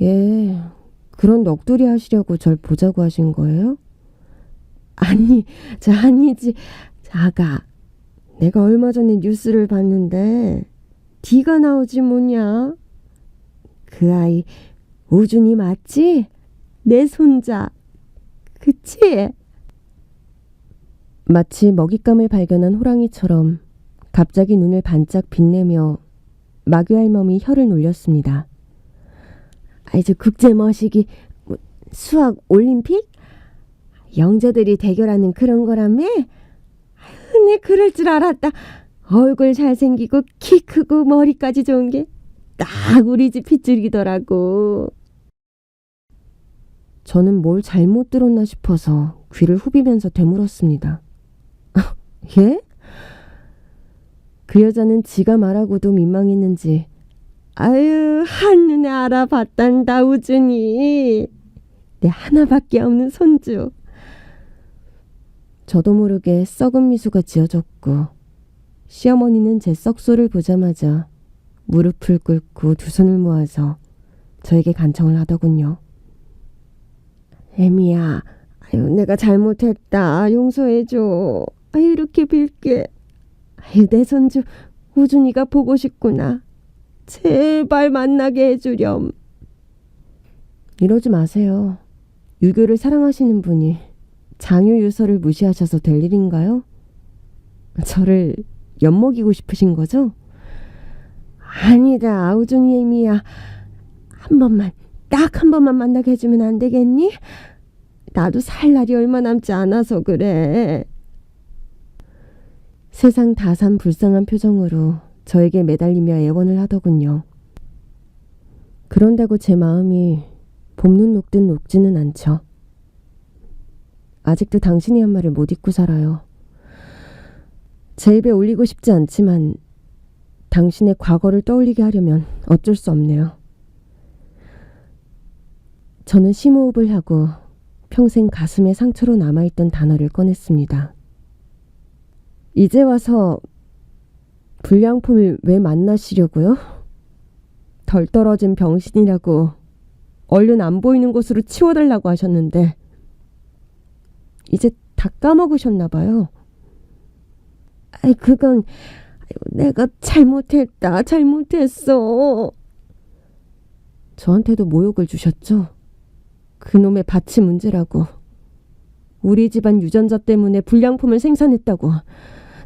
예, 그런 넋두리 하시려고 절 보자고 하신 거예요? 아니지. 아가, 내가 얼마 전에 뉴스를 봤는데 뒤가 나오지 뭐냐. 그 아이 우준이 맞지? 내 손자. 그치? 마치 먹잇감을 발견한 호랑이처럼 갑자기 눈을 반짝 빛내며 마귀 할멈이 혀를 놀렸습니다. 저 국제 머시기 수학 올림픽? 영재들이 대결하는 그런 거라며? 내 그럴 줄 알았다. 얼굴 잘생기고 키 크고 머리까지 좋은 게 딱 우리 집 핏줄이더라고. 저는 뭘 잘못 들었나 싶어서 귀를 후비면서 되물었습니다. 예? 그 여자는 지가 말하고도 민망했는지 한눈에 알아봤단다. 우준이 내 하나밖에 없는 손주. 저도 모르게 썩은 미소가 지어졌고 시어머니는 제 썩소를 보자마자 무릎을 꿇고 두 손을 모아서 저에게 간청을 하더군요. 애미야, 내가 잘못했다. 용서해줘. 이렇게 빌게. 내 손주 우준이가 보고 싶구나. 제발 만나게 해주렴. 이러지 마세요. 유교를 사랑하시는 분이 장유유서를 무시하셔서 될 일인가요? 저를 엿먹이고 싶으신 거죠? 아니다. 우준이 애미야. 딱 한 번만 만나게 해주면 안 되겠니? 나도 살 날이 얼마 남지 않아서 그래. 세상 다 산 불쌍한 표정으로 저에게 매달리며 애원을 하더군요. 그런다고 제 마음이 봄눈 녹듯 녹지는 않죠. 아직도 당신이 한 말을 못 잊고 살아요. 제 입에 올리고 싶지 않지만 당신의 과거를 떠올리게 하려면 어쩔 수 없네요. 저는 심호흡을 하고 평생 가슴에 상처로 남아있던 단어를 꺼냈습니다. 이제 와서 불량품을 왜 만나시려고요? 덜 떨어진 병신이라고 얼른 안 보이는 곳으로 치워달라고 하셨는데 이제 다 까먹으셨나 봐요. 그건 내가 잘못했어. 저한테도 모욕을 주셨죠? 그놈의 밭이 문제라고. 우리 집안 유전자 때문에 불량품을 생산했다고.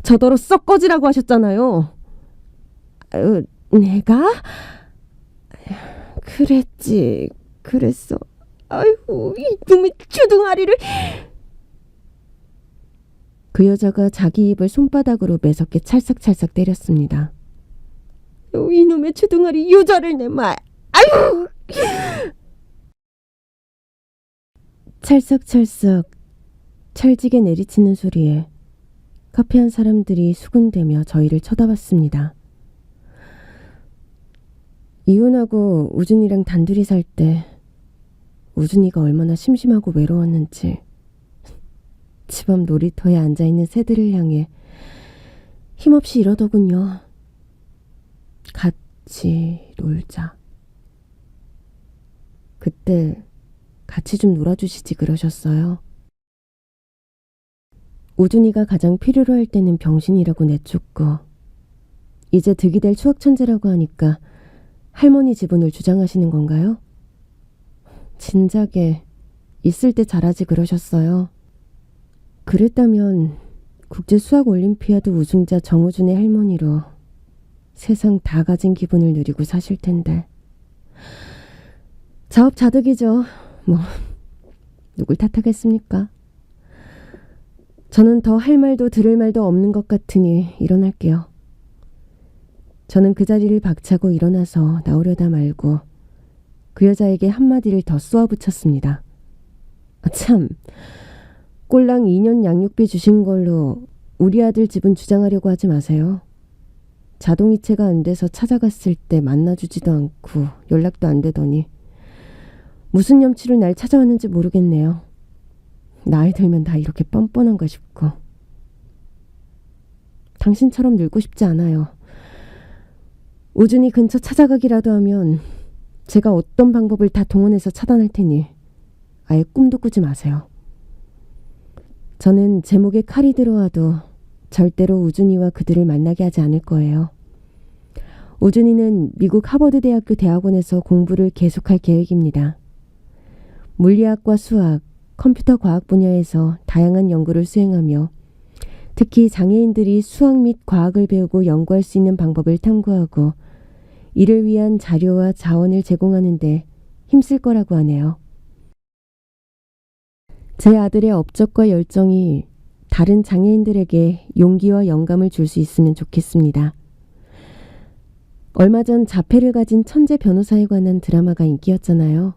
저더러 썩 꺼지라고 하셨잖아요. 내가? 그랬어. 아이고, 이놈의 주둥아리를. 그 여자가 자기 입을 손바닥으로 매섭게 찰싹찰싹 때렸습니다. 이놈의 주둥아리 유자를 내말. 아유! 찰싹찰싹 찰지게 내리치는 소리에 카페 안 사람들이 수군대며 저희를 쳐다봤습니다. 이혼하고 우준이랑 단둘이 살 때 우준이가 얼마나 심심하고 외로웠는지 집 앞 놀이터에 앉아있는 새들을 향해 힘없이 이러더군요. 같이 놀자. 그때 같이 좀 놀아주시지 그러셨어요. 우준이가 가장 필요로 할 때는 병신이라고 내쫓고 이제 득이 될 추억천재라고 하니까 할머니 지분을 주장하시는 건가요? 진작에 있을 때 잘하지 그러셨어요. 그랬다면 국제수학올림피아드 우승자 정우준의 할머니로 세상 다 가진 기분을 누리고 사실 텐데. 자업자득이죠. 뭐 누굴 탓하겠습니까? 저는 더 할 말도 들을 말도 없는 것 같으니 일어날게요. 저는 그 자리를 박차고 일어나서 나오려다 말고 그 여자에게 한마디를 더 쏘아붙였습니다. 참, 꼴랑 2년 양육비 주신 걸로 우리 아들 집은 주장하려고 하지 마세요. 자동이체가 안 돼서 찾아갔을 때 만나주지도 않고 연락도 안 되더니 무슨 염치로 날 찾아왔는지 모르겠네요. 나이 들면 다 이렇게 뻔뻔한가 싶고. 당신처럼 늙고 싶지 않아요. 우준이 근처 찾아가기라도 하면 제가 어떤 방법을 다 동원해서 차단할 테니 아예 꿈도 꾸지 마세요. 저는 제 목에 칼이 들어와도 절대로 우준이와 그들을 만나게 하지 않을 거예요. 우준이는 미국 하버드 대학교 대학원에서 공부를 계속할 계획입니다. 물리학과 수학, 컴퓨터 과학 분야에서 다양한 연구를 수행하며 특히 장애인들이 수학 및 과학을 배우고 연구할 수 있는 방법을 탐구하고 이를 위한 자료와 자원을 제공하는 데 힘쓸 거라고 하네요. 제 아들의 업적과 열정이 다른 장애인들에게 용기와 영감을 줄 수 있으면 좋겠습니다. 얼마 전 자폐를 가진 천재 변호사에 관한 드라마가 인기였잖아요.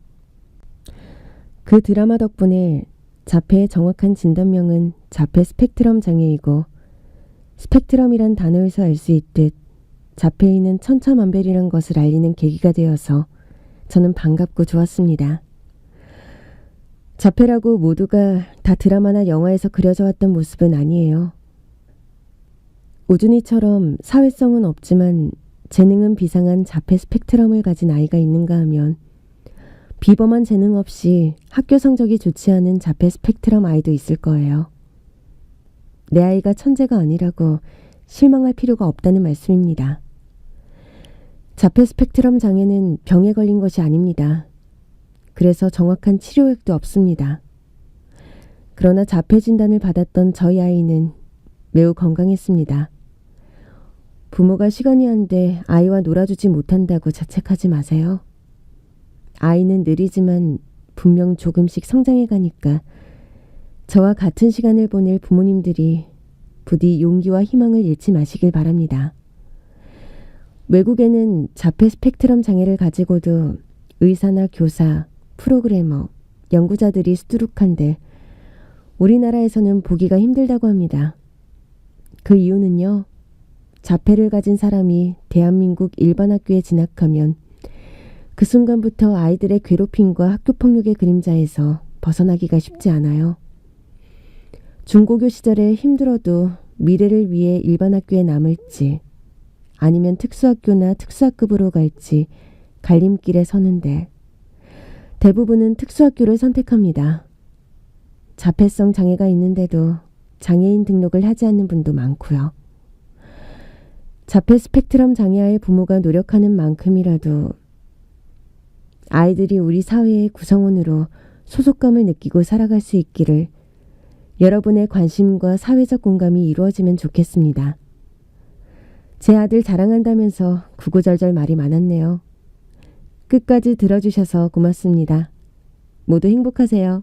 그 드라마 덕분에 자폐의 정확한 진단명은 자폐 스펙트럼 장애이고 스펙트럼이란 단어에서 알 수 있듯 자폐인은 천차만별이란 것을 알리는 계기가 되어서 저는 반갑고 좋았습니다. 자폐라고 모두가 다 드라마나 영화에서 그려져 왔던 모습은 아니에요. 우준이처럼 사회성은 없지만 재능은 비상한 자폐 스펙트럼을 가진 아이가 있는가 하면 비범한 재능 없이 학교 성적이 좋지 않은 자폐 스펙트럼 아이도 있을 거예요. 내 아이가 천재가 아니라고 실망할 필요가 없다는 말씀입니다. 자폐 스펙트럼 장애는 병에 걸린 것이 아닙니다. 그래서 정확한 치료액도 없습니다. 그러나 자폐 진단을 받았던 저희 아이는 매우 건강했습니다. 부모가 시간이 안 돼 아이와 놀아주지 못한다고 자책하지 마세요. 아이는 느리지만 분명 조금씩 성장해 가니까 저와 같은 시간을 보낼 부모님들이 부디 용기와 희망을 잃지 마시길 바랍니다. 외국에는 자폐 스펙트럼 장애를 가지고도 의사나 교사, 프로그래머, 연구자들이 수두룩한데 우리나라에서는 보기가 힘들다고 합니다. 그 이유는요. 자폐를 가진 사람이 대한민국 일반 학교에 진학하면 그 순간부터 아이들의 괴롭힘과 학교 폭력의 그림자에서 벗어나기가 쉽지 않아요. 중고교 시절에 힘들어도 미래를 위해 일반 학교에 남을지 아니면 특수학교나 특수학급으로 갈지 갈림길에 서는데 대부분은 특수학교를 선택합니다. 자폐성 장애가 있는데도 장애인 등록을 하지 않는 분도 많고요. 자폐 스펙트럼 장애아의 부모가 노력하는 만큼이라도 아이들이 우리 사회의 구성원으로 소속감을 느끼고 살아갈 수 있기를 여러분의 관심과 사회적 공감이 이루어지면 좋겠습니다. 제 아들 자랑한다면서 구구절절 말이 많았네요. 끝까지 들어주셔서 고맙습니다. 모두 행복하세요.